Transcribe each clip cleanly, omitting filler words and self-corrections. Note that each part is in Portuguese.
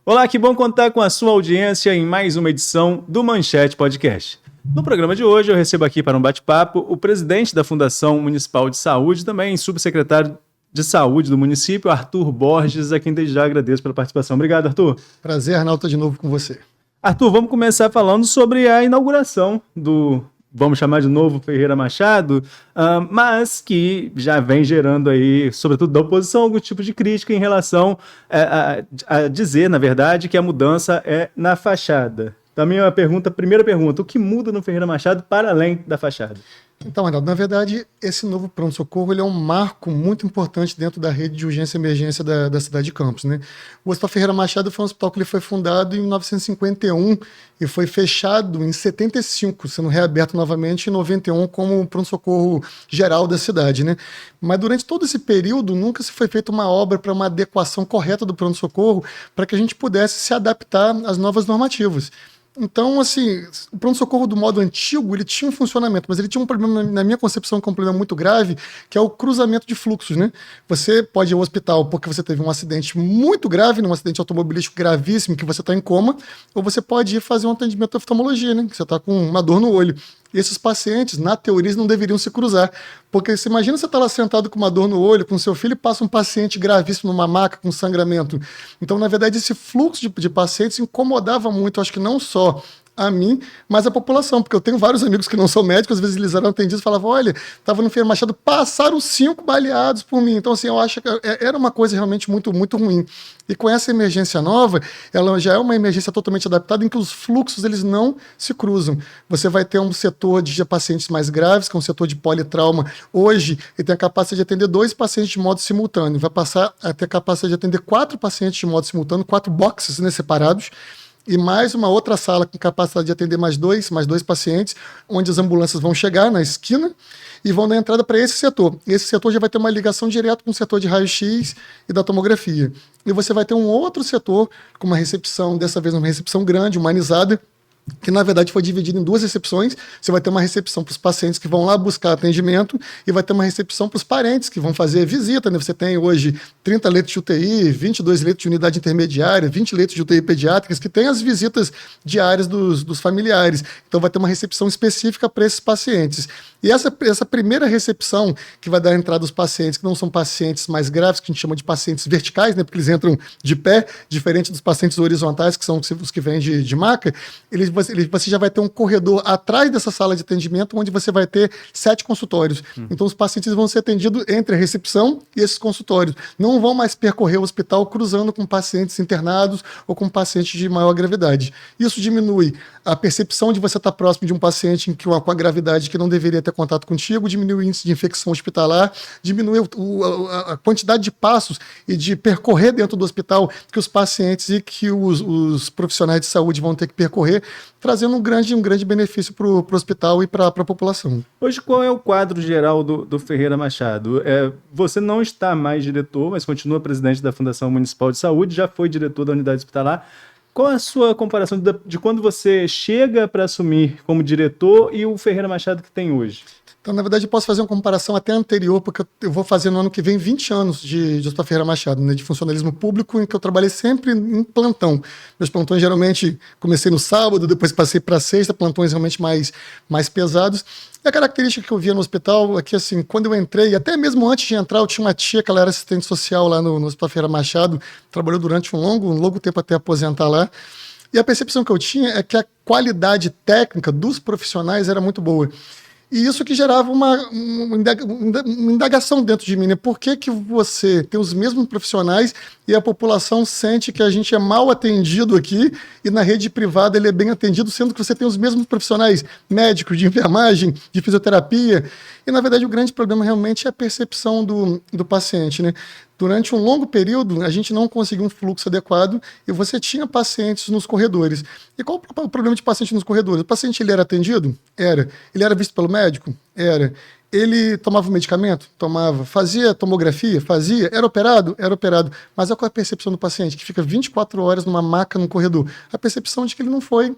Olá, que bom contar com a sua audiência em mais uma edição do Manchete Podcast. No programa de hoje eu recebo aqui para um bate-papo o presidente da Fundação Municipal de Saúde, também subsecretário de Saúde do município, Arthur Borges, a quem desde já agradeço pela participação. Obrigado, Arthur. Prazer, Arnaldo, estar de novo com você. Arthur, vamos começar falando sobre a inauguração do, vamos chamar de novo, Ferreira Machado, mas que já vem gerando aí, sobretudo da oposição, algum tipo de crítica em relação a dizer, na verdade, que a mudança é na fachada. Então, a minha primeira pergunta, o que muda no Ferreira Machado para além da fachada? Então, Arnaldo, na verdade, esse novo pronto-socorro ele é um marco muito importante dentro da rede de urgência e emergência da cidade de Campos, né? O Hospital Ferreira Machado foi um hospital que ele foi fundado em 1951 e foi fechado em 75, sendo reaberto novamente em 91 como pronto-socorro geral da cidade, né? Mas durante todo esse período nunca se foi feita uma obra para uma adequação correta do pronto-socorro para que a gente pudesse se adaptar às novas normativas. Então, assim, o pronto-socorro do modo antigo, ele tinha um funcionamento, mas ele tinha um problema, na minha concepção, que é um problema muito grave, que é o cruzamento de fluxos, né? Você pode ir ao hospital porque você teve um acidente muito grave, um acidente automobilístico gravíssimo, que você está em coma, ou você pode ir fazer um atendimento de oftalmologia, né? Que você está com uma dor no olho. E esses pacientes, na teoria, não deveriam se cruzar. Porque você imagina você estar lá sentado com uma dor no olho, com seu filho, e passa um paciente gravíssimo numa maca com sangramento. Então, na verdade, esse fluxo de pacientes incomodava muito, acho que não só a mim, mas a população, porque eu tenho vários amigos que não são médicos, às vezes eles eram atendidos e falavam, olha, estava no Ferreira Machado, passaram 5 baleados por mim. Então, assim, eu acho que era uma coisa realmente muito, muito ruim. E com essa emergência nova, ela já é uma emergência totalmente adaptada, em que os fluxos, eles não se cruzam. Você vai ter um setor de pacientes mais graves, que é um setor de politrauma. Hoje, ele tem a capacidade de atender 2 pacientes de modo simultâneo. Vai passar a ter a capacidade de atender 4 pacientes de modo simultâneo, 4 boxes, né, separados, e mais uma outra sala com capacidade de atender mais dois pacientes, onde as ambulâncias vão chegar na esquina e vão dar entrada para esse setor. Esse setor já vai ter uma ligação direta com o setor de raio-x e da tomografia. E você vai ter um outro setor com uma recepção, dessa vez uma recepção grande, humanizada, que na verdade foi dividido em 2 recepções. Você vai ter uma recepção para os pacientes que vão lá buscar atendimento e vai ter uma recepção para os parentes que vão fazer visita, né? Você tem hoje 30 leitos de UTI, 22 leitos de unidade intermediária, 20 leitos de UTI pediátricas, que tem as visitas diárias dos familiares. Então vai ter uma recepção específica para esses pacientes. E essa primeira recepção que vai dar entrada aos pacientes, que não são pacientes mais graves, que a gente chama de pacientes verticais, né? Porque eles entram de pé, diferente dos pacientes horizontais, que são os que vêm de maca, você já vai ter um corredor atrás dessa sala de atendimento, onde você vai ter 7 consultórios. Então, os pacientes vão ser atendidos entre a recepção e esses consultórios. Não vão mais percorrer o hospital cruzando com pacientes internados ou com pacientes de maior gravidade. Isso diminui a percepção de você estar próximo de um paciente com a gravidade que não deveria ter contato contigo, diminui o índice de infecção hospitalar, diminui a quantidade de passos e de percorrer dentro do hospital que os pacientes e que os profissionais de saúde vão ter que percorrer, trazendo um grande benefício para o hospital e para a população. Hoje, qual é o quadro geral do Ferreira Machado? Você não está mais diretor, mas continua presidente da Fundação Municipal de Saúde, já foi diretor da unidade hospitalar. Qual é a sua comparação de quando você chega para assumir como diretor e o Ferreira Machado que tem hoje? Então, na verdade, eu posso fazer uma comparação até anterior, porque eu vou fazer no ano que vem 20 anos de Hospital Ferreira Machado, né, de funcionalismo público, em que eu trabalhei sempre em plantão. Meus plantões, geralmente, comecei no sábado, depois passei para sexta, plantões realmente mais pesados. E a característica que eu via no hospital é que, assim, quando eu entrei, até mesmo antes de entrar, eu tinha uma tia que ela era assistente social lá no Hospital Ferreira Machado, trabalhou durante um longo tempo até aposentar lá. E a percepção que eu tinha é que a qualidade técnica dos profissionais era muito boa. E isso que gerava uma indagação dentro de mim, né? Por que você tem os mesmos profissionais e a população sente que a gente é mal atendido aqui e na rede privada ele é bem atendido, sendo que você tem os mesmos profissionais médicos, de enfermagem, de fisioterapia? E, na verdade, o grande problema realmente é a percepção do paciente, né? Durante um longo período, a gente não conseguiu um fluxo adequado e você tinha pacientes nos corredores. E qual o problema de paciente nos corredores? O paciente ele era atendido? Era. Ele era visto pelo médico? Era. Ele tomava o medicamento? Tomava. Fazia tomografia? Fazia. Era operado? Era operado. Mas qual é a percepção do paciente? Que fica 24 horas numa maca, num corredor. A percepção de que ele não foi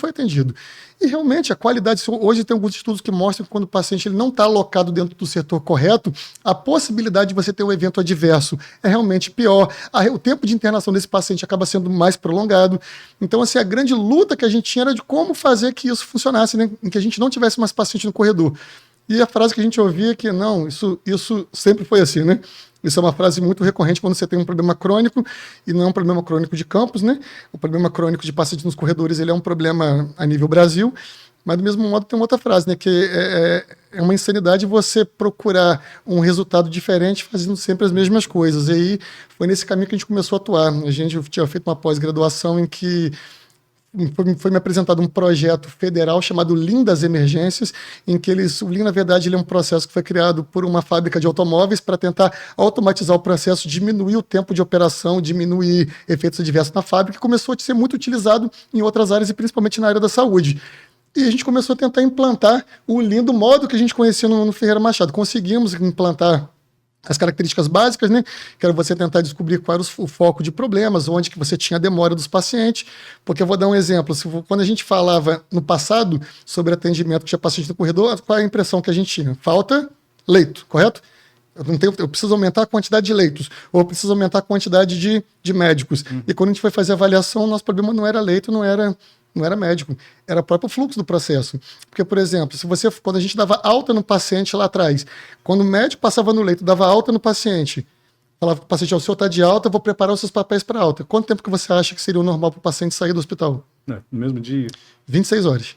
atendido. E realmente, a qualidade... Hoje tem alguns estudos que mostram que quando o paciente ele não está alocado dentro do setor correto, a possibilidade de você ter um evento adverso é realmente pior. O tempo de internação desse paciente acaba sendo mais prolongado. Então, assim, a grande luta que a gente tinha era de como fazer que isso funcionasse, né? Em que a gente não tivesse mais paciente no corredor. E a frase que a gente ouvia é que não, isso sempre foi assim, né? Isso é uma frase muito recorrente quando você tem um problema crônico, e não é um problema crônico de campus, né? O problema crônico de pacientes nos corredores, ele é um problema a nível Brasil, mas do mesmo modo tem uma outra frase, né? Que é uma insanidade você procurar um resultado diferente fazendo sempre as mesmas coisas. E aí foi nesse caminho que a gente começou a atuar. A gente tinha feito uma pós-graduação em que foi me apresentado um projeto federal chamado Lean das Emergências, em que o Lean, na verdade, ele é um processo que foi criado por uma fábrica de automóveis para tentar automatizar o processo, diminuir o tempo de operação, diminuir efeitos adversos na fábrica, e começou a ser muito utilizado em outras áreas, e principalmente na área da saúde. E a gente começou a tentar implantar o Lean do modo que a gente conhecia no Ferreira Machado. Conseguimos implantar as características básicas, né? Que era você tentar descobrir qual era o foco de problemas, onde que você tinha a demora dos pacientes. Porque eu vou dar um exemplo. Quando a gente falava no passado sobre atendimento que tinha paciente no corredor, qual é a impressão que a gente tinha? Falta leito, correto? Eu preciso aumentar a quantidade de leitos, ou eu preciso aumentar a quantidade de médicos. E quando a gente foi fazer a avaliação, o nosso problema não era leito, não era médico, era o próprio fluxo do processo. Porque, por exemplo, quando a gente dava alta no paciente lá atrás, quando o médico passava no leito, dava alta no paciente, falava para o paciente, o senhor está de alta, eu vou preparar os seus papéis para alta. Quanto tempo que você acha que seria o normal para o paciente sair do hospital? No mesmo dia? 26 horas.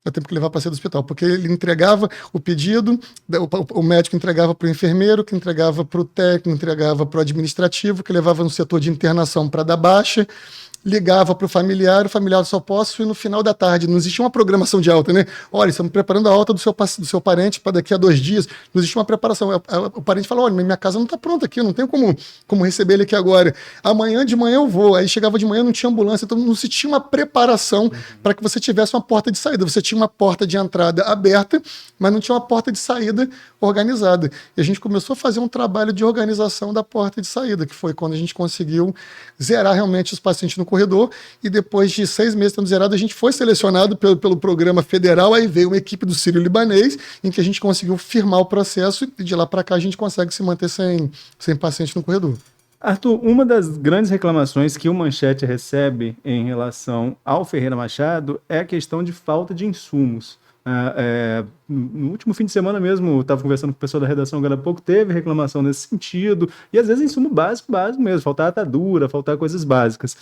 É o tempo que levar para sair do hospital, porque ele entregava o pedido, o médico entregava para o enfermeiro, que entregava para o técnico, entregava para o administrativo, que levava no setor de internação para dar baixa, ligava para o familiar só posso ir no final da tarde. Não existia uma programação de alta, né? Olha, estamos preparando a alta do seu parente para daqui a 2 dias. Não existia uma preparação. O parente fala, olha, minha casa não está pronta aqui, eu não tenho como receber ele aqui agora. Amanhã de manhã eu vou. Aí chegava de manhã, não tinha ambulância, então não se tinha uma preparação para que você tivesse uma porta de saída. Você tinha uma porta de entrada aberta, mas não tinha uma porta de saída organizada. E a gente começou a fazer um trabalho de organização da porta de saída, que foi quando a gente conseguiu zerar realmente os pacientes no corredor, e depois de 6 meses tendo zerado, a gente foi selecionado pelo programa federal, aí veio uma equipe do Sírio-Libanês, em que a gente conseguiu firmar o processo, e de lá para cá a gente consegue se manter sem paciente no corredor. Arthur, uma das grandes reclamações que o Manchete recebe em relação ao Ferreira Machado é a questão de falta de insumos. No último fim de semana mesmo, eu estava conversando com o pessoal da redação agora há pouco, teve reclamação nesse sentido, e às vezes insumo básico mesmo, faltar atadura, faltar coisas básicas.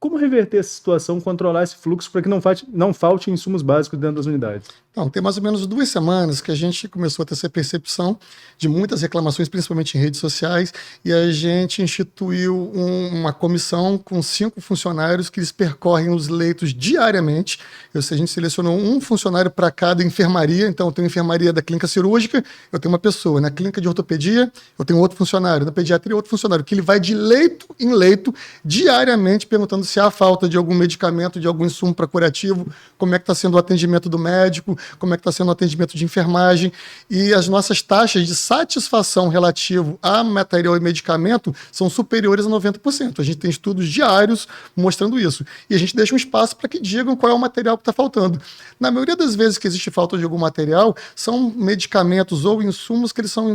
Como reverter essa situação, controlar esse fluxo para que não falte insumos básicos dentro das unidades? Então, tem mais ou menos 2 semanas que a gente começou a ter essa percepção de muitas reclamações, principalmente em redes sociais, e a gente instituiu uma comissão com 5 funcionários que eles percorrem os leitos diariamente. A gente selecionou um funcionário para cada enfermaria. Então, eu tenho enfermaria da clínica cirúrgica, eu tenho uma pessoa. Na clínica de ortopedia, eu tenho outro funcionário. Na pediatria, outro funcionário, que ele vai de leito em leito, diariamente, perguntando se há falta de algum medicamento, de algum insumo para curativo, como é que está sendo o atendimento do médico, como é que está sendo o atendimento de enfermagem. E as nossas taxas de satisfação relativo a material e medicamento são superiores a 90%. A gente tem estudos diários mostrando isso. E a gente deixa um espaço para que digam qual é o material que está faltando. Na maioria das vezes que existe falta de algum material, são medicamentos ou insumos que eles são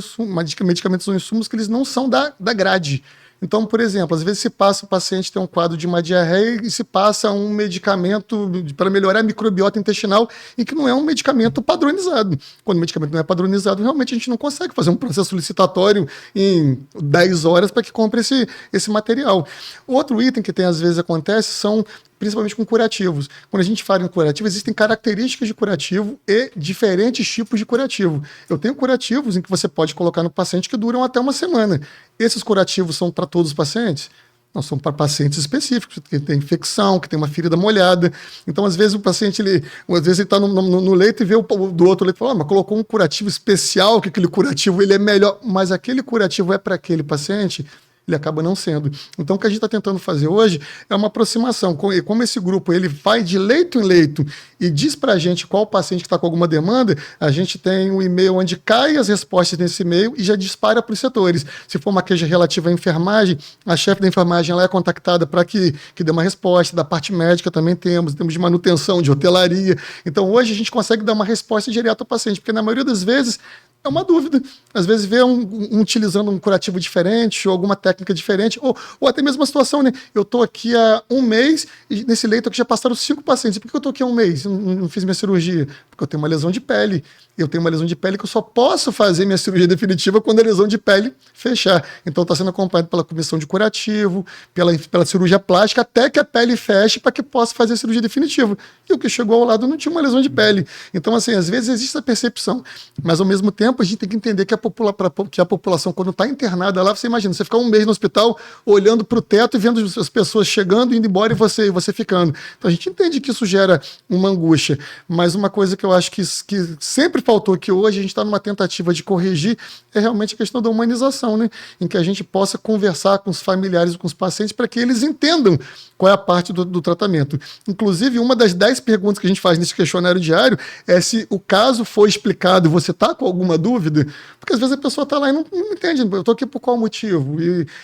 medicamentos ou insumos que eles não são da grade. Então, por exemplo, às vezes se passa o paciente tem um quadro de uma diarreia e se passa um medicamento para melhorar a microbiota intestinal e que não é um medicamento padronizado. Quando o medicamento não é padronizado, realmente a gente não consegue fazer um processo licitatório em 10 horas para que compre esse material. Outro item que às vezes acontece são principalmente com curativos. Quando a gente fala em curativo, existem características de curativo e diferentes tipos de curativo. Eu tenho curativos em que você pode colocar no paciente que duram até 1 semana. Esses curativos são para todos os pacientes? Não, são para pacientes específicos, que tem infecção, que tem uma ferida molhada. Então, às vezes, o paciente ele está no leito e vê do outro leito e fala, mas colocou um curativo especial, que aquele curativo ele é melhor, mas aquele curativo é para aquele paciente? ele acaba não sendo. Então, o que a gente está tentando fazer hoje é uma aproximação. Como esse grupo ele vai de leito em leito e diz para a gente qual paciente que está com alguma demanda, a gente tem um e-mail onde cai as respostas nesse e-mail e já dispara para os setores. Se for uma queixa relativa à enfermagem, a chefe da enfermagem ela é contactada para que dê uma resposta. Da parte médica também temos de manutenção, de hotelaria. Então, hoje a gente consegue dar uma resposta direta ao paciente, porque na maioria das vezes é uma dúvida. Às vezes vê um utilizando um curativo diferente ou alguma técnica diferente, ou até mesmo uma situação, né? Eu estou aqui há um mês e nesse leito aqui já passaram 5 pacientes. Por que eu estou aqui há um mês e não fiz minha cirurgia? Porque eu tenho uma lesão de pele. Eu tenho uma lesão de pele que eu só posso fazer minha cirurgia definitiva quando a lesão de pele fechar. Então está sendo acompanhado pela comissão de curativo, pela cirurgia plástica, até que a pele feche para que possa fazer a cirurgia definitiva. E o que chegou ao lado não tinha uma lesão de pele. Então, assim, às vezes existe essa percepção, mas ao mesmo tempo a gente tem que entender que a população, quando está internada lá, você imagina, você ficar um mês no hospital olhando para o teto e vendo as pessoas chegando, indo embora e você ficando. Então a gente entende que isso gera uma angústia, mas uma coisa que eu acho que sempre faltou, que hoje a gente está numa tentativa de corrigir, é realmente a questão da humanização, né? Em que a gente possa conversar com os familiares e com os pacientes para que eles entendam qual é a parte do tratamento. Inclusive, uma das 10 perguntas que a gente faz nesse questionário diário é se o caso foi explicado e você está com alguma dúvida, porque às vezes a pessoa está lá e não entende, eu estou aqui por qual motivo,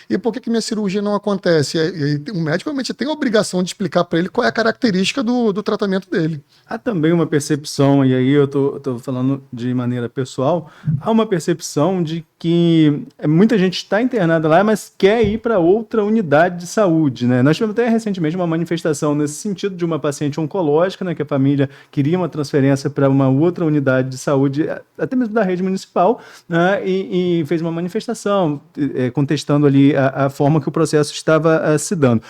e por que minha cirurgia não acontece? E o médico realmente tem a obrigação de explicar para ele qual é a característica do tratamento dele. Há também uma percepção, e aí eu tô falando de maneira pessoal, há uma percepção de que muita gente está internada lá, mas quer ir para outra unidade de saúde, né? Nós tivemos até recentemente uma manifestação nesse sentido de uma paciente oncológica, né, que a família queria uma transferência para uma outra unidade de saúde, até mesmo da rede municipal, né, e fez uma manifestação contestando ali a forma que o processo estava se dando.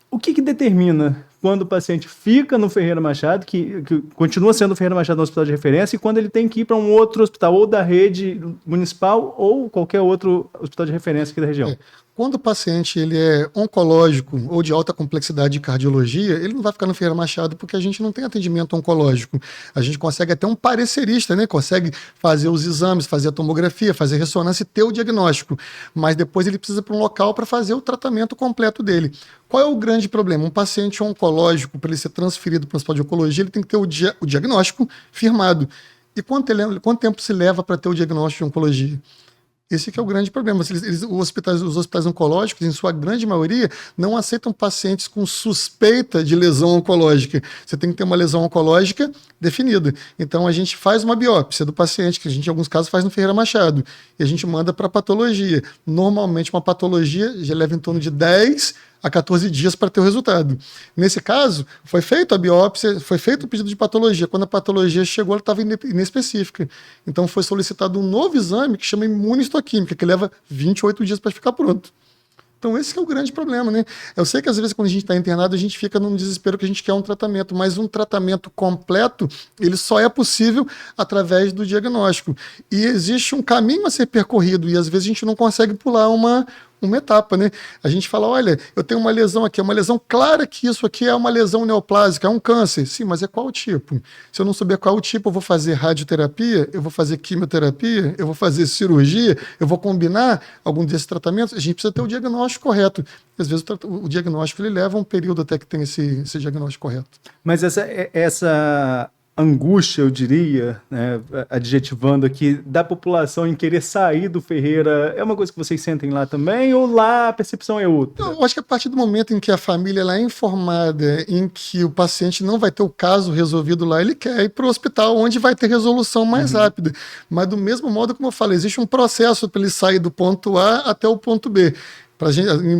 O que determina quando o paciente fica no Ferreira Machado, que continua sendo o Ferreira Machado no hospital de referência, e quando ele tem que ir para um outro hospital, ou da rede municipal, ou qualquer outro hospital de referência aqui da região? Quando o paciente ele é oncológico ou de alta complexidade de cardiologia, ele não vai ficar no Ferreira Machado porque a gente não tem atendimento oncológico. A gente consegue até um parecerista, né? Consegue fazer os exames, fazer a tomografia, fazer a ressonância e ter o diagnóstico. Mas depois ele precisa ir para um local para fazer o tratamento completo dele. Qual é o grande problema? Um paciente oncológico, para ele ser transferido para o hospital de oncologia, ele tem que ter o diagnóstico firmado. E quanto tempo se leva para ter o diagnóstico de oncologia? Esse que é o grande problema. Os hospitais oncológicos, em sua grande maioria, não aceitam pacientes com suspeita de lesão oncológica. Você tem que ter uma lesão oncológica definida. Então, a gente faz uma biópsia do paciente, que a gente, em alguns casos, faz no Ferreira Machado, e a gente manda para patologia. Normalmente, uma patologia já leva em torno de 10 a 14 dias para ter o resultado. Nesse caso, foi feita a biópsia, foi feito o pedido de patologia. Quando a patologia chegou, ela estava inespecífica. Então, foi solicitado um novo exame que chama imunistoquímica, que leva 28 dias para ficar pronto. Então, esse que é o grande problema, né? Eu sei que às vezes quando a gente está internado, a gente fica num desespero que a gente quer um tratamento, mas um tratamento completo, ele só é possível através do diagnóstico. E existe um caminho a ser percorrido, e às vezes a gente não consegue pular uma etapa, né? A gente fala, olha, eu tenho uma lesão aqui, é uma lesão clara que isso aqui é uma lesão neoplásica, é um câncer. Sim, mas é qual o tipo? Se eu não souber qual o tipo, eu vou fazer radioterapia, eu vou fazer quimioterapia, eu vou fazer cirurgia, eu vou combinar algum desses tratamentos. A gente precisa ter o diagnóstico correto. Às vezes o diagnóstico ele leva um período até que tem esse diagnóstico correto. Mas essa angústia, eu diria, né, adjetivando aqui, da população em querer sair do Ferreira, é uma coisa que vocês sentem lá também, ou lá a percepção é outra? Eu acho que a partir do momento em que a família ela é informada em que o paciente não vai ter o caso resolvido lá, ele quer ir para o hospital onde vai ter resolução mais rápida. Mas do mesmo modo, como eu falei, existe um processo para ele sair do ponto A até o ponto B.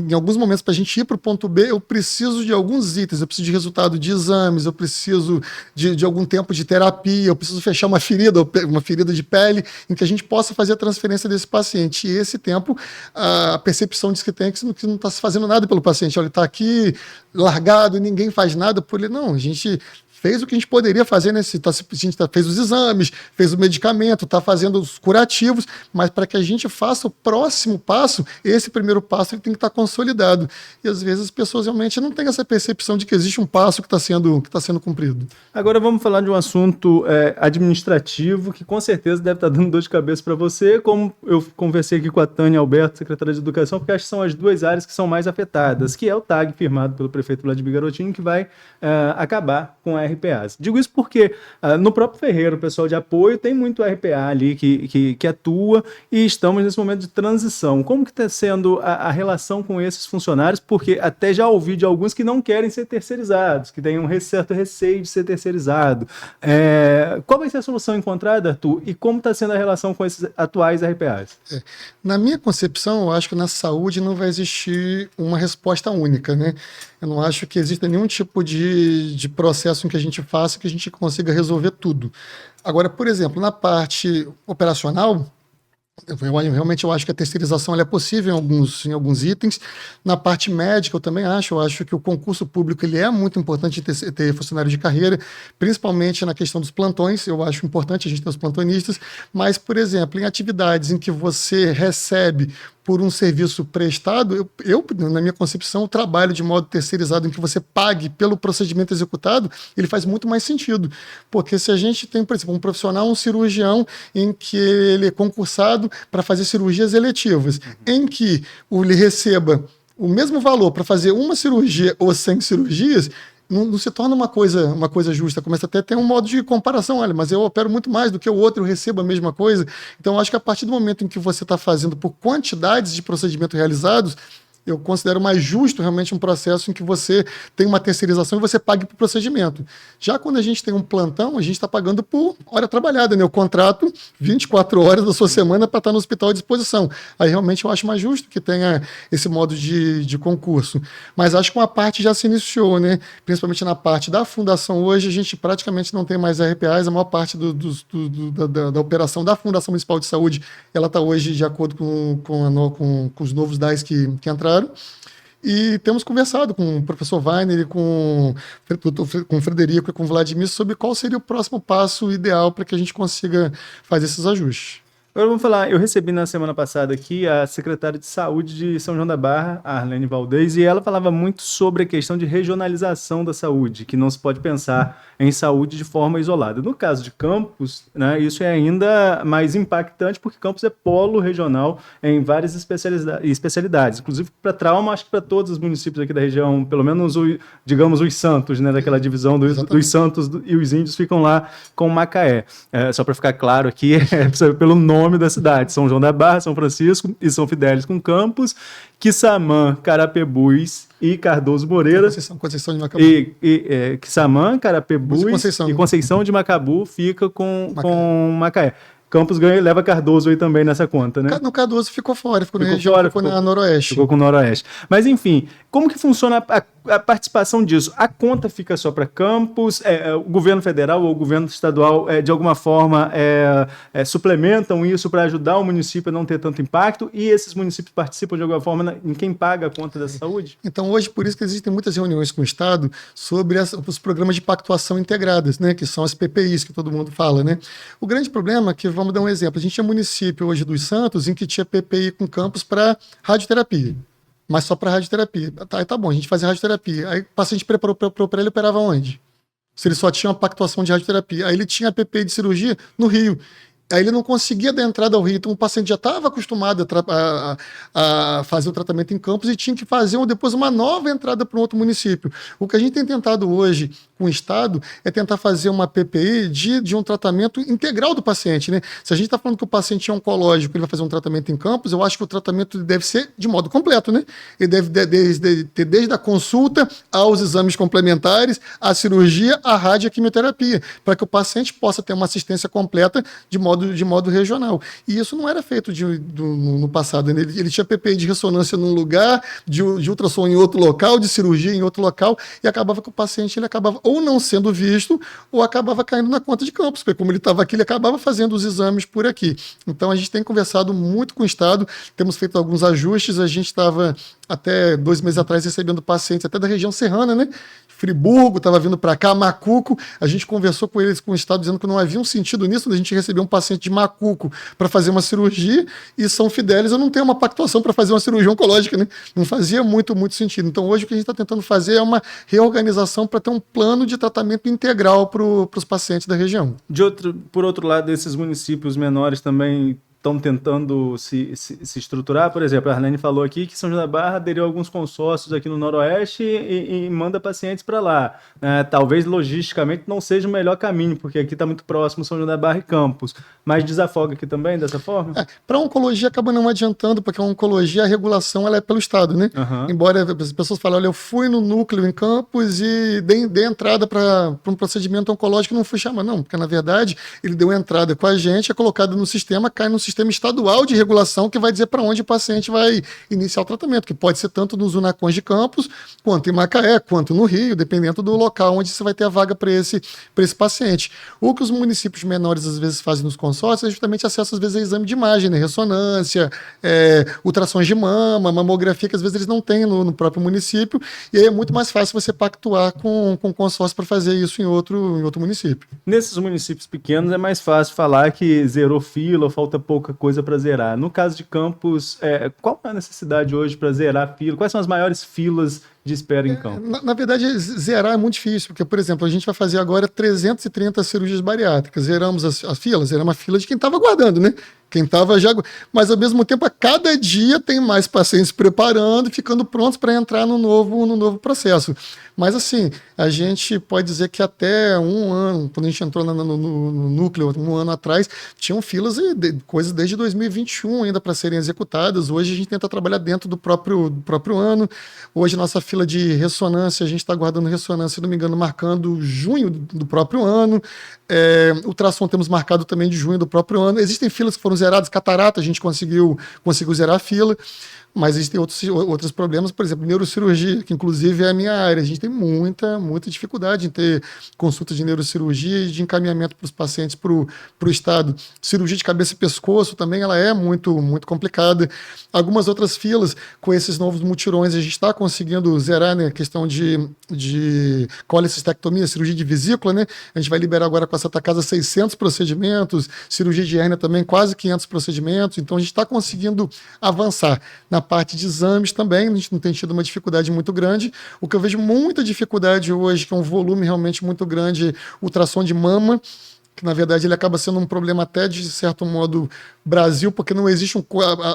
Em alguns momentos, para a gente ir para o ponto B, eu preciso de alguns itens, eu preciso de resultado de exames, eu preciso de algum tempo de terapia, eu preciso fechar uma ferida de pele, em que a gente possa fazer a transferência desse paciente. E esse tempo, a percepção diz que tem que não está se fazendo nada pelo paciente. Olha, ele está aqui largado, ninguém faz nada por ele. Não, a gente fez o que a gente poderia fazer, né? A gente fez os exames, fez o medicamento, está fazendo os curativos, mas para que a gente faça o próximo passo, esse primeiro passo ele tem que estar consolidado. E às vezes as pessoas realmente não têm essa percepção de que existe um passo que está sendo cumprido. Agora vamos falar de um assunto administrativo que com certeza deve estar dando dor de cabeça para você, como eu conversei aqui com a Tânia Alberto, secretária de Educação, porque acho que são as duas áreas que são mais afetadas, que é o TAG firmado pelo prefeito Vladimir Garotinho, que vai acabar com a RPAs. Digo isso porque no próprio Ferreira, o pessoal de apoio tem muito RPA ali que atua e estamos nesse momento de transição. Como que está sendo a relação com esses funcionários? Porque até já ouvi de alguns que não querem ser terceirizados, que têm um certo receio de ser terceirizado. Qual vai ser a solução encontrada, Arthur? E como está sendo a relação com esses atuais RPAs? Na minha concepção, eu acho que na saúde não vai existir uma resposta única, né? Eu não acho que exista nenhum tipo de processo em que a gente faça que a gente consiga resolver tudo. Agora, por exemplo, na parte operacional, realmente eu acho que a terceirização ela é possível em alguns itens. Na parte médica eu também acho, que o concurso público ele é muito importante ter funcionário de carreira, principalmente na questão dos plantões, eu acho importante a gente ter os plantonistas, mas, por exemplo, em atividades em que você recebe por um serviço prestado, eu, na minha concepção, o trabalho de modo terceirizado em que você pague pelo procedimento executado, ele faz muito mais sentido. Porque se a gente tem, por exemplo, um profissional, um cirurgião, em que ele é concursado para fazer cirurgias eletivas, em que ele receba o mesmo valor para fazer uma cirurgia ou 100 cirurgias, não se torna uma coisa justa, começa até a ter um modo de comparação, olha, mas eu opero muito mais do que o outro, eu recebo a mesma coisa. Então, eu acho que a partir do momento em que você está fazendo por quantidades de procedimentos realizados, eu considero mais justo realmente um processo em que você tem uma terceirização e você pague por procedimento. Já quando a gente tem um plantão, a gente está pagando por hora trabalhada, né? Eu contrato 24 horas da sua semana para estar no hospital à disposição. Aí realmente eu acho mais justo que tenha esse modo de concurso. Mas acho que uma parte já se iniciou, né? Principalmente na parte da fundação hoje, a gente praticamente não tem mais RPAs, a maior parte da operação da Fundação Municipal de Saúde, ela está hoje de acordo com os novos DAIs que entraram. E temos conversado com o professor Weiner, com o Frederico e com o Vladimir sobre qual seria o próximo passo ideal para que a gente consiga fazer esses ajustes. Agora vamos falar, eu recebi na semana passada aqui a secretária de Saúde de São João da Barra, a Arlene Valdez, e ela falava muito sobre a questão de regionalização da saúde, que não se pode pensar em saúde de forma isolada. No caso de Campos, né, isso é ainda mais impactante, porque Campos é polo regional em várias especialidades, inclusive para trauma, acho que para todos os municípios aqui da região, pelo menos, digamos, os Santos, né, daquela divisão dos Santos e os índios ficam lá com Macaé. Só para ficar claro aqui, pelo nome da cidade, São João da Barra, São Francisco e São Fidélis com Campos, Quissamã, Carapebus e Cardoso Moreira. Conceição de Macabu. Quissamã, Carapebus e Conceição de Macabu fica com Macaé. Campos leva Cardoso aí também nessa conta, né? No Cardoso ficou fora, ficou na Noroeste. Ficou com o Noroeste. Mas, enfim, como que funciona a participação disso? A conta fica só para Campos? O governo federal ou o governo estadual, de alguma forma, suplementam isso para ajudar o município a não ter tanto impacto? E esses municípios participam, de alguma forma, em quem paga a conta da saúde? Então, hoje, por isso que existem muitas reuniões com o Estado sobre os programas de pactuação integradas, né? Que são as PPIs, que todo mundo fala, né? O grande problema é que, vamos dar um exemplo, a gente tinha município hoje dos Santos em que tinha PPI com campus para radioterapia, mas só para radioterapia. Tá bom, a gente fazia radioterapia. Aí o paciente preparou para ele, operava onde? Se ele só tinha uma pactuação de radioterapia. Aí ele tinha a PPI de cirurgia no Rio. Aí ele não conseguia dar entrada ao Rio, então o paciente já estava acostumado a fazer o tratamento em Campos e tinha que fazer depois uma nova entrada para um outro município. O que a gente tem tentado hoje com o Estado é tentar fazer uma PPI de um tratamento integral do paciente, né? Se a gente está falando que o paciente é oncológico, ele vai fazer um tratamento em Campos, eu acho que o tratamento deve ser de modo completo, né? Ele deve ter desde a consulta aos exames complementares, a cirurgia, a rádio e a quimioterapia, para que o paciente possa ter uma assistência completa de modo regional. E isso não era feito no passado, né? Ele tinha PPI de ressonância num lugar, de ultrassom em outro local, de cirurgia em outro local, e acabava que o paciente ele acabava ou não sendo visto, ou acabava caindo na conta de Campos, porque como ele estava aqui, ele acabava fazendo os exames por aqui. Então a gente tem conversado muito com o Estado, temos feito alguns ajustes, a gente estava até 2 meses atrás recebendo pacientes até da região serrana, né? Friburgo, estava vindo para cá, Macuco. A gente conversou com eles, com o Estado, dizendo que não havia um sentido nisso, a gente receber um paciente de Macuco para fazer uma cirurgia, e São Fidélis eu não tenho uma pactuação para fazer uma cirurgia oncológica, né? Não fazia muito sentido. Então, hoje o que a gente está tentando fazer é uma reorganização para ter um plano de tratamento integral para os pacientes da região. Por outro lado, esses municípios menores também estão tentando se estruturar. Por exemplo, a Arlene falou aqui que São João da Barra aderiu a alguns consórcios aqui no Noroeste e manda pacientes para lá. Talvez logisticamente não seja o melhor caminho, porque aqui está muito próximo São João da Barra e Campos, mas desafoga aqui também dessa forma? Para a oncologia acaba não adiantando, porque a oncologia, a regulação ela é pelo Estado, né? Uhum. Embora as pessoas falem, olha, eu fui no núcleo em Campos e dei entrada para um procedimento oncológico e não fui chamar. Não, porque na verdade ele deu entrada com a gente, é colocado no sistema, cai no sistema estadual de regulação que vai dizer para onde o paciente vai iniciar o tratamento, que pode ser tanto nos Unacons de Campos, quanto em Macaé, quanto no Rio, dependendo do local onde você vai ter a vaga para esse paciente. O que os municípios menores às vezes fazem nos consórcios é justamente acesso às vezes a exame de imagem, né? Ressonância, ultrassons de mama, mamografia, que às vezes eles não têm no próprio município, e aí é muito mais fácil você pactuar com consórcio para fazer isso em outro município. Nesses municípios pequenos é mais fácil falar que zerou fila, falta pouca coisa para zerar. No caso de Campos, qual é a necessidade hoje para zerar a fila? Quais são as maiores filas de espera em Campos? Na verdade, zerar é muito difícil, porque, por exemplo, a gente vai fazer agora 330 cirurgias bariátricas. Zeramos a fila, zeramos a fila de quem estava aguardando, né? Quem estava já. Mas, ao mesmo tempo, a cada dia tem mais pacientes preparando e ficando prontos para entrar no novo processo. Mas, assim, a gente pode dizer que até um ano, quando a gente entrou no núcleo, um ano atrás, tinham filas e coisas desde 2021 ainda para serem executadas. Hoje a gente tenta trabalhar dentro do próprio ano. Hoje, nossa fila de ressonância, a gente está aguardando ressonância, se não me engano, marcando junho do próprio ano. Ultrassom temos marcado também de junho do próprio ano. Existem filas que foram zeradas, catarata, a gente conseguiu zerar a fila. Mas existem outros problemas, por exemplo, neurocirurgia, que inclusive é a minha área. A gente tem muita dificuldade em ter consultas de neurocirurgia e de encaminhamento para os pacientes para o Estado. Cirurgia de cabeça e pescoço também ela é muito complicada. Algumas outras filas, com esses novos mutirões, a gente está conseguindo zerar, né, a questão de colecistectomia, cirurgia de vesícula, né? A gente vai liberar agora com a Santa Casa 600 procedimentos, cirurgia de hérnia também quase 500 procedimentos. Então a gente está conseguindo avançar. Na parte de exames também, a gente não tem tido uma dificuldade muito grande. O que eu vejo muita dificuldade hoje, que é um volume realmente muito grande, ultrassom de mama, que na verdade ele acaba sendo um problema até de certo modo Brasil, porque não existe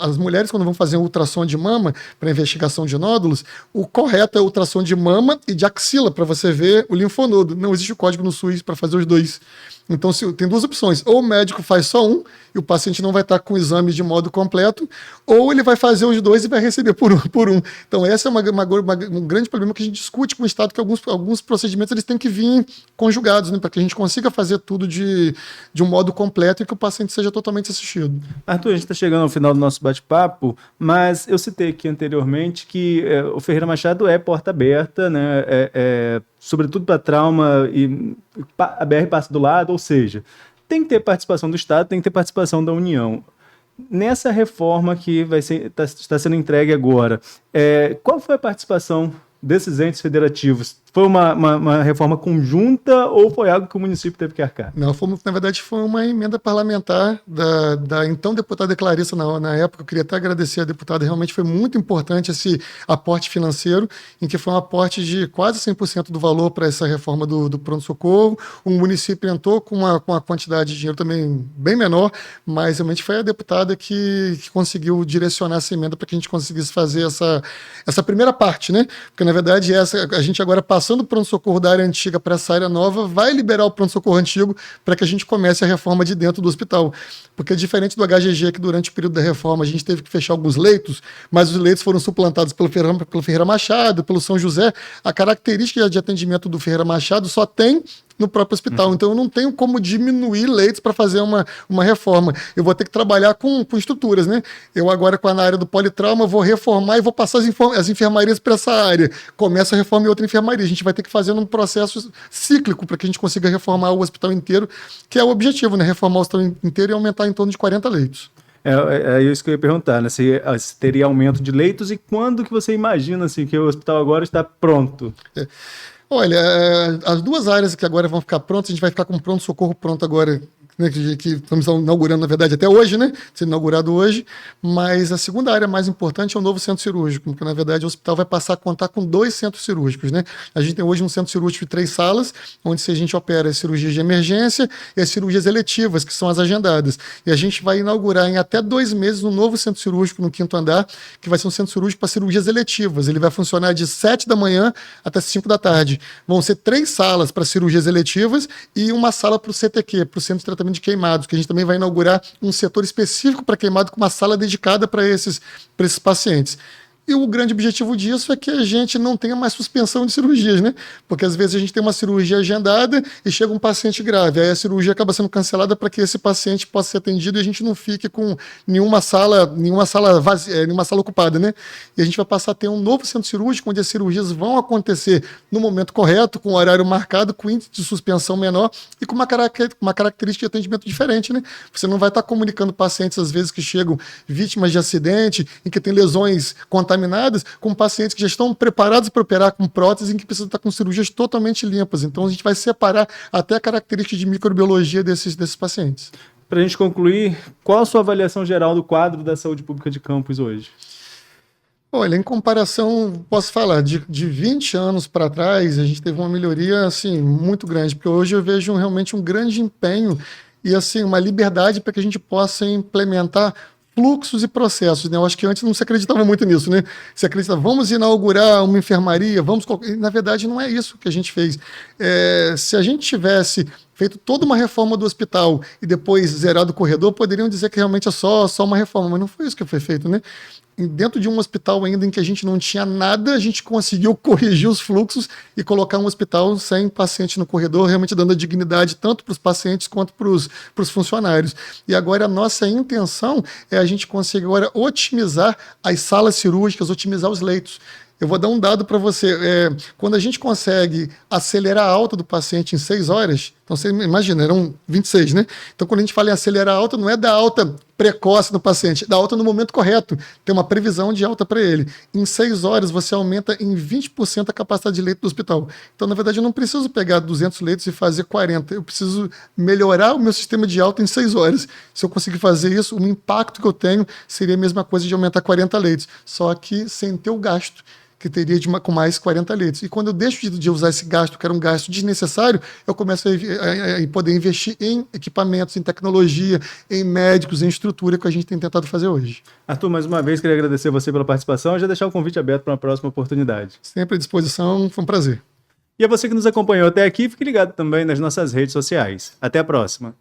as mulheres quando vão fazer um ultrassom de mama para investigação de nódulos, o correto é o ultrassom de mama e de axila para você ver o linfonodo. Não existe o código no SUS para fazer os dois. Então tem duas opções, ou o médico faz só um e o paciente não vai estar com o exame de modo completo, ou ele vai fazer os dois e vai receber por um. Então esse é um grande problema que a gente discute com o Estado, que alguns procedimentos eles têm que vir conjugados, né, para que a gente consiga fazer tudo de um modo completo e que o paciente seja totalmente assistido. Arthur, a gente está chegando ao final do nosso bate-papo, mas eu citei aqui anteriormente que o Ferreira Machado é porta aberta, né, sobretudo para trauma, e a BR passa do lado, ou seja, tem que ter participação do Estado, tem que ter participação da União. Nessa reforma que está sendo entregue agora, qual foi a participação desses entes federativos? Foi uma reforma conjunta ou foi algo que o município teve que arcar? Não, na verdade foi uma emenda parlamentar da então deputada Clarissa na época. Eu queria até agradecer a deputada, realmente foi muito importante esse aporte financeiro, em que foi um aporte de quase 100% do valor para essa reforma do pronto-socorro. O município entrou com uma quantidade de dinheiro também bem menor, mas realmente foi a deputada que conseguiu direcionar essa emenda para que a gente conseguisse fazer essa primeira parte, né? Porque na verdade a gente agora passando o pronto-socorro da área antiga para essa área nova, vai liberar o pronto-socorro antigo para que a gente comece a reforma de dentro do hospital. Porque diferente do HGG, que durante o período da reforma a gente teve que fechar alguns leitos, mas os leitos foram suplantados pelo Ferreira Machado, pelo São José, a característica de atendimento do Ferreira Machado só tem no próprio hospital. Então eu não tenho como diminuir leitos para fazer uma reforma. Eu vou ter que trabalhar com estruturas, né? Eu agora, na área do politrauma, vou reformar e vou passar as enfermarias para essa área. Começa a reforma em outra enfermaria. A gente vai ter que fazer um processo cíclico para que a gente consiga reformar o hospital inteiro, que é o objetivo, né? Reformar o hospital inteiro e aumentar em torno de 40 leitos. É isso que eu ia perguntar, né? Se teria aumento de leitos e quando que você imagina assim, que o hospital agora está pronto? Olha, as duas áreas que agora vão ficar prontas, a gente vai ficar com pronto-socorro pronto agora, né, que estamos inaugurando, na verdade, até hoje, né? Sendo inaugurado hoje. Mas a segunda área mais importante é o novo centro cirúrgico, porque, na verdade, o hospital vai passar a contar com 2 centros cirúrgicos, né? A gente tem hoje um centro cirúrgico de 3 salas, onde a gente opera as cirurgias de emergência e as cirurgias eletivas, que são as agendadas. E a gente vai inaugurar em até 2 meses um novo centro cirúrgico no 5º andar, que vai ser um centro cirúrgico para cirurgias eletivas. Ele vai funcionar de 7 da manhã até 5 da tarde. Vão ser 3 salas para cirurgias eletivas e uma sala para o CTQ, para o Centro de Tratamento de Queimados, que a gente também vai inaugurar um setor específico para queimado com uma sala dedicada para esses pacientes. E o grande objetivo disso é que a gente não tenha mais suspensão de cirurgias, né? Porque às vezes a gente tem uma cirurgia agendada e chega um paciente grave. Aí a cirurgia acaba sendo cancelada para que esse paciente possa ser atendido e a gente não fique com nenhuma sala vazia, nenhuma sala ocupada, né? E a gente vai passar a ter um novo centro cirúrgico onde as cirurgias vão acontecer no momento correto, com o horário marcado, com índice de suspensão menor e com uma característica de atendimento diferente, né? Você não vai estar comunicando pacientes, às vezes, que chegam vítimas de acidente e que têm lesões contaminadas com pacientes que já estão preparados para operar com prótese, em que precisam estar com cirurgias totalmente limpas. Então, a gente vai separar até a característica de microbiologia desses pacientes. Para a gente concluir, qual a sua avaliação geral do quadro da saúde pública de Campos hoje? Olha, em comparação, posso falar, de 20 anos para trás, a gente teve uma melhoria assim, muito grande, porque hoje eu vejo realmente um grande empenho e assim, uma liberdade para que a gente possa implementar fluxos e processos, né? Eu acho que antes não se acreditava muito nisso, né? Se acreditava, vamos inaugurar uma enfermaria, na verdade não é isso que a gente fez. Se a gente tivesse feito toda uma reforma do hospital e depois zerado o corredor, poderiam dizer que realmente é só uma reforma, mas não foi isso que foi feito, né? E dentro de um hospital ainda em que a gente não tinha nada, a gente conseguiu corrigir os fluxos e colocar um hospital sem paciente no corredor, realmente dando a dignidade tanto para os pacientes quanto para os funcionários. E agora a nossa intenção é a gente conseguir agora otimizar as salas cirúrgicas, otimizar os leitos. Eu vou dar um dado para você. Quando a gente consegue acelerar a alta do paciente em 6 horas, então você imagina, eram 26, né? Então, quando a gente fala em acelerar a alta, não é da alta precoce do paciente, é da alta no momento correto. Tem uma previsão de alta para ele. Em 6 horas, você aumenta em 20% a capacidade de leito do hospital. Então, na verdade, eu não preciso pegar 200 leitos e fazer 40. Eu preciso melhorar o meu sistema de alta em 6 horas. Se eu conseguir fazer isso, o impacto que eu tenho seria a mesma coisa de aumentar 40 leitos, só que sem ter o gasto que teria com mais 40 leitos. E quando eu deixo de usar esse gasto, que era um gasto desnecessário, eu começo a poder investir em equipamentos, em tecnologia, em médicos, em estrutura, que a gente tem tentado fazer hoje. Arthur, mais uma vez, queria agradecer você pela participação e já deixar o convite aberto para uma próxima oportunidade. Sempre à disposição, foi um prazer. E a você que nos acompanhou até aqui, fique ligado também nas nossas redes sociais. Até a próxima!